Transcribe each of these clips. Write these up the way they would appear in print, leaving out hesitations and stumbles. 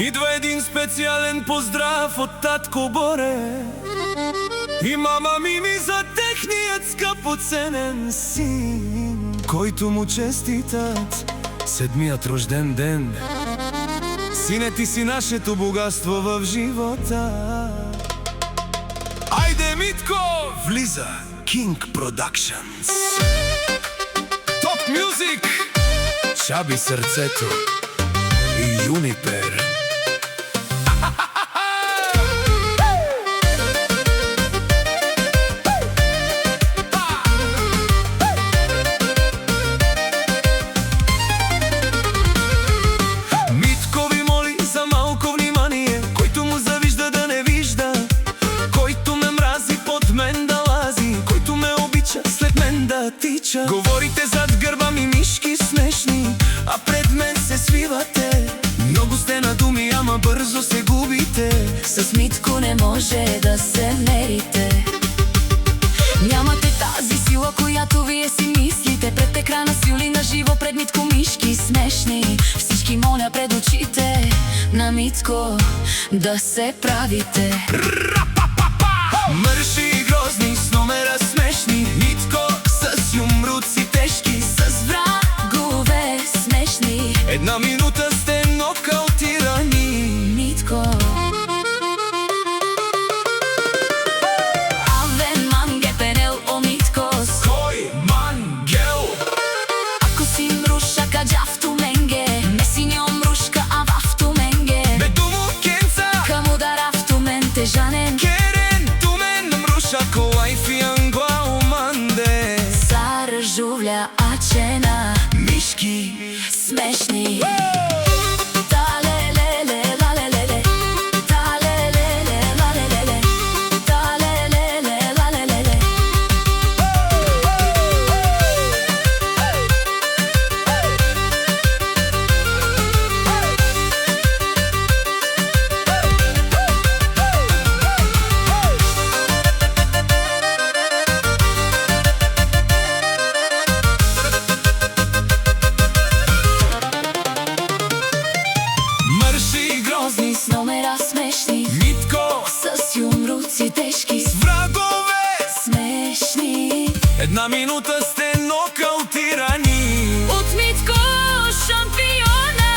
Идва един специален поздрав от татко Боре и мама Мими за техният скъпоценен син, който му честитат седмият рожден ден. Сине, ти си нашето богатство в живота. Айде, Митко, влиза King Productions. Топ Мюзик, Чаби Сърцето и Юнипер. Митко ви моли за малко внимание, който му завижда да не вижда, който ме мрази под мен да лази, който ме обича след мен да тича. Говорите зад гърба ми мишки смешни, а пред мен се свивате. Много сте на думи, ама бързо се губите. С Митко не може да се мерите. Нямате тази сила, която вие си мислите. Пред екрана с Юли на живо, пред Митко мишки смешни. Всички моля пред очите на Митко да се правите. Мърши и грозни с номера смешни, Митко с юмруци тежки, С врагове смешни. една минута сте нокаутирани. Митко. Авен манге пенел о Миткос. Кой мангел? Ако си мруша каджавто менге, ме си не омрушка, а вафто менге. Бедумо кенца, Каму даравто мен те жанен. керен тумен мруша колай фиангла уманде. Сара жувля ачена, Мишки смешни. Талелеле, лалелеле. Талелеле, лалелеле. Талелеле, лалелеле. мърши и грозни С номера смешни, Митко с юмруци тежки, с врагове, смешни. една минута сте нокаутирани. От Митко шампиона.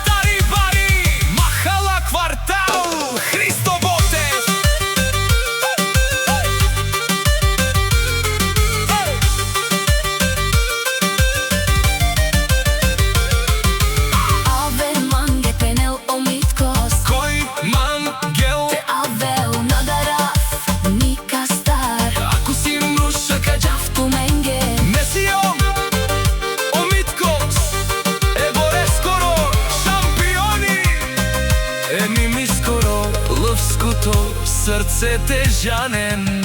Тари бари, махала квартал, Христо Ботев. Авен манге пенел о Миткос. Кой мангел? Те авел надарав Мика стар. Ако си мруша Каджавто менге. Месио, Омиткос, Еборе скоро, шампиони. Еми ми скоро, лъвското сърце те жанен.